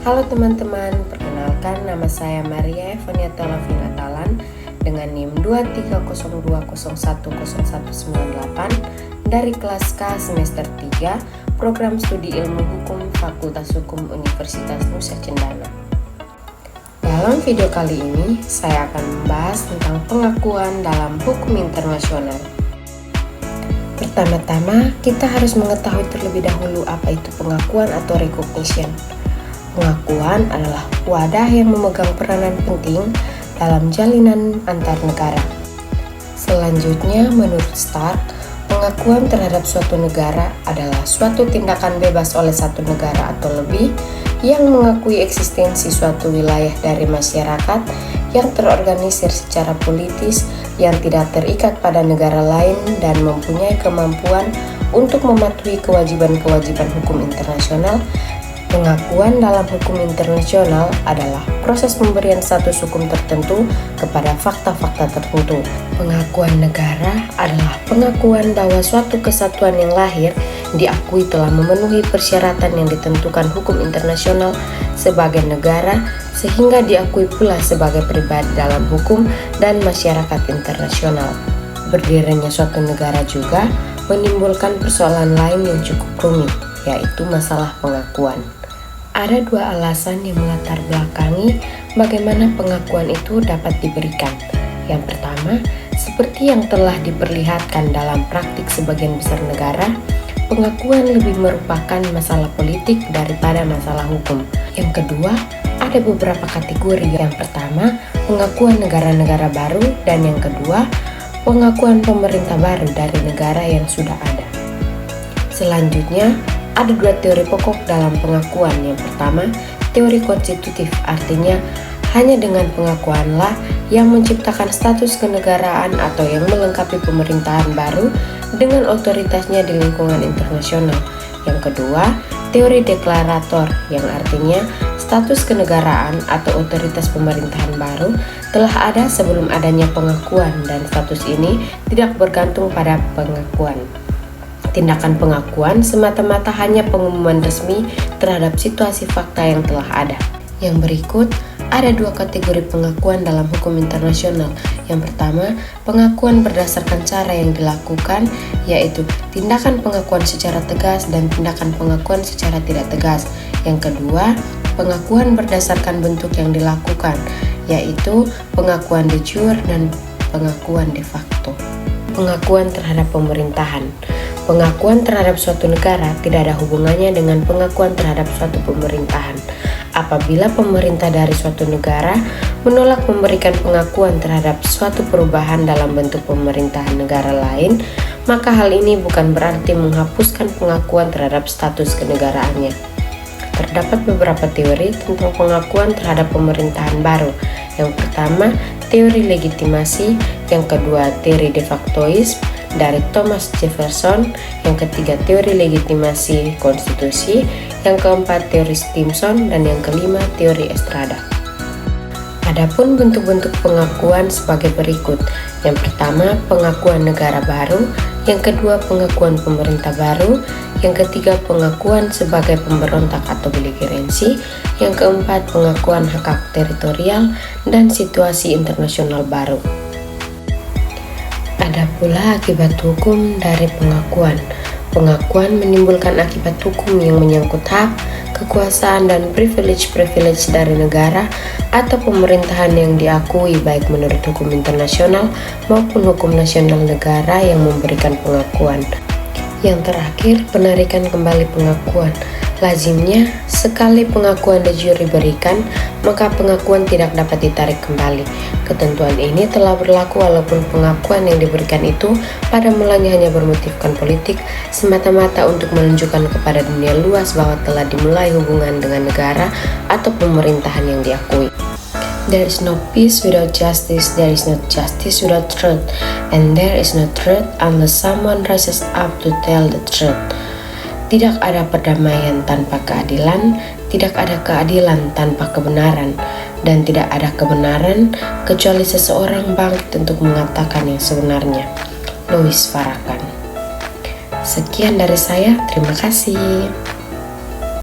Halo teman-teman, perkenalkan nama saya Maria Evonia Talavina Talan dengan NIM 23020100198 dari kelas K semester 3 Program Studi Ilmu Hukum Fakultas Hukum Universitas Nusa Cendana. Dalam video kali ini, saya akan membahas tentang pengakuan dalam hukum internasional. Pertama-tama, kita harus mengetahui terlebih dahulu apa itu pengakuan atau recognition. Pengakuan adalah wadah yang memegang peranan penting dalam jalinan antar negara. Selanjutnya, menurut Stark, pengakuan terhadap suatu negara adalah suatu tindakan bebas oleh satu negara atau lebih yang mengakui eksistensi suatu wilayah dari masyarakat yang terorganisir secara politis yang tidak terikat pada negara lain dan mempunyai kemampuan untuk mematuhi kewajiban-kewajiban hukum internasional. Pengakuan dalam hukum internasional adalah proses pemberian status hukum tertentu kepada fakta-fakta tertentu. Pengakuan negara adalah pengakuan bahwa suatu kesatuan yang lahir diakui telah memenuhi persyaratan yang ditentukan hukum internasional sebagai negara, sehingga diakui pula sebagai pribadi dalam hukum dan masyarakat internasional. Berdirinya suatu negara juga menimbulkan persoalan lain yang cukup rumit, yaitu masalah pengakuan. Ada dua alasan yang melatar belakangi bagaimana pengakuan itu dapat diberikan. Yang pertama, seperti yang telah diperlihatkan dalam praktik sebagian besar negara, pengakuan lebih merupakan masalah politik daripada masalah hukum. Yang kedua, ada beberapa kategori. Yang pertama, pengakuan negara-negara baru, dan yang kedua, pengakuan pemerintah baru dari negara yang sudah ada. Selanjutnya, ada dua teori pokok dalam pengakuan. Yang pertama, teori konstitutif, artinya hanya dengan pengakuanlah yang menciptakan status kenegaraan atau yang melengkapi pemerintahan baru dengan otoritasnya di lingkungan internasional. Yang kedua, teori deklarator, yang artinya status kenegaraan atau otoritas pemerintahan baru telah ada sebelum adanya pengakuan dan status ini tidak bergantung pada pengakuan. Tindakan pengakuan semata-mata hanya pengumuman resmi terhadap situasi fakta yang telah ada. Yang berikut, ada dua kategori pengakuan dalam hukum internasional. Yang pertama, pengakuan berdasarkan cara yang dilakukan, yaitu tindakan pengakuan secara tegas dan tindakan pengakuan secara tidak tegas. Yang kedua, pengakuan berdasarkan bentuk yang dilakukan, yaitu pengakuan de jure dan pengakuan de facto. Pengakuan terhadap pemerintahan. Pengakuan terhadap suatu negara tidak ada hubungannya dengan pengakuan terhadap suatu pemerintahan. Apabila pemerintah dari suatu negara menolak memberikan pengakuan terhadap suatu perubahan dalam bentuk pemerintahan negara lain, maka hal ini bukan berarti menghapuskan pengakuan terhadap status kenegaraannya. Terdapat beberapa teori tentang pengakuan terhadap pemerintahan baru. Yang pertama, teori legitimasi, yang kedua, teori de factoisme dari Thomas Jefferson, yang ketiga teori legitimasi konstitusi, yang keempat teori Stimson, dan yang kelima teori Estrada. Adapun bentuk-bentuk pengakuan sebagai berikut. Yang pertama, pengakuan negara baru, yang kedua pengakuan pemerintah baru, yang ketiga pengakuan sebagai pemberontak atau beligerensi, yang keempat pengakuan hak teritorial dan situasi internasional baru. Ada pula akibat hukum dari pengakuan. Pengakuan menimbulkan akibat hukum yang menyangkut hak, kekuasaan, dan privilege-privilege dari negara atau pemerintahan yang diakui baik menurut hukum internasional maupun hukum nasional negara yang memberikan pengakuan. Yang terakhir, penarikan kembali pengakuan. Lazimnya, sekali pengakuan de jure diberikan, maka pengakuan tidak dapat ditarik kembali. Ketentuan ini telah berlaku walaupun pengakuan yang diberikan itu pada mulanya hanya bermotifkan politik, semata-mata untuk menunjukkan kepada dunia luas bahwa telah dimulai hubungan dengan negara atau pemerintahan yang diakui. There is no peace without justice, there is no justice without truth, and there is no truth unless someone rises up to tell the truth. Tidak ada perdamaian tanpa keadilan, tidak ada keadilan tanpa kebenaran, dan tidak ada kebenaran kecuali seseorang bangkit untuk mengatakan yang sebenarnya. Louis Farrakhan. Sekian dari saya, terima kasih.